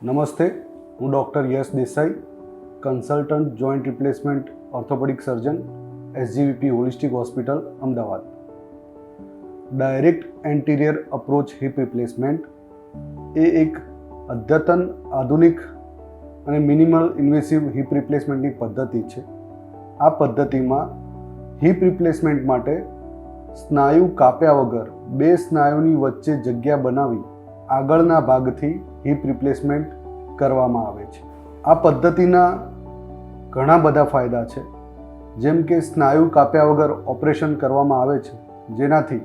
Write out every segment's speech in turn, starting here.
નમસ્તે, હું doctor Yash Desai, consultant joint replacement orthopaedic surgeon, SGVP holistic hospital, Ahmedabad. Direct anterior approach hip replacement એ એક અદ્યતન, આધુનિક અને મિનિમલ ઇન્વેસિવ હિપ રિપ્લેસમેન્ટની પદ્ધતિ છે. આ પદ્ધતિમાં હિપ રિપ્લેસમેન્ટ માટે સ્નાયુ કાપ્યા વગર બે સ્નાયુની વચ્ચે જગ્યા બનાવી આગળના ભાગથી હિપ રિપ્લેસમેન્ટ કરવામાં આવે છે. આ પદ્ધતિના ઘણા બધા ફાયદા છે, જેમ કે સ્નાયુ કાપ્યા વગર ઓપરેશન કરવામાં આવે છે, જેનાથી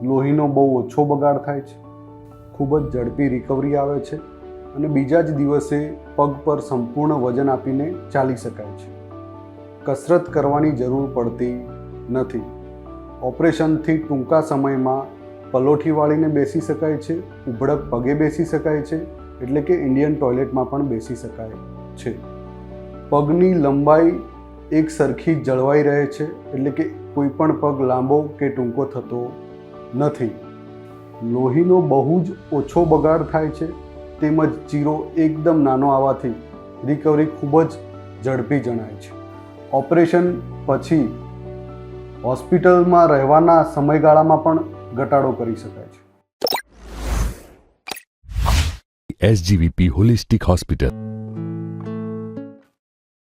લોહીનો બહુ ઓછો બગાડ થાય છે, ખૂબ જ ઝડપી રિકવરી આવે છે અને બીજા જ દિવસે પગ પર સંપૂર્ણ વજન આપીને ચાલી શકાય છે. કસરત કરવાની જરૂર પડતી નથી. ઓપરેશનથી ટૂંકા સમયમાં પલોઠી વાળીને બેસી શકાય છે, ઉભડક પગે બેસી શકાય છે, એટલે કે ઇન્ડિયન ટોયલેટમાં પણ બેસી શકાય છે. પગની લંબાઈ એક સરખી જળવાઈ રહે છે, એટલે કે કોઈ પણ પગ લાંબો કે ટૂંકો થતો નથી. લોહીનો બહુ જ ઓછો બગાડ થાય છે, તેમજ ચીરો એકદમ નાનો આવવાથી રિકવરી ખૂબ જ ઝડપી જણાય છે. ઓપરેશન પછી હોસ્પિટલમાં રહેવાના સમયગાળામાં પણ ઘટાડો કરી શકાય છે. SGVP holistic hospital.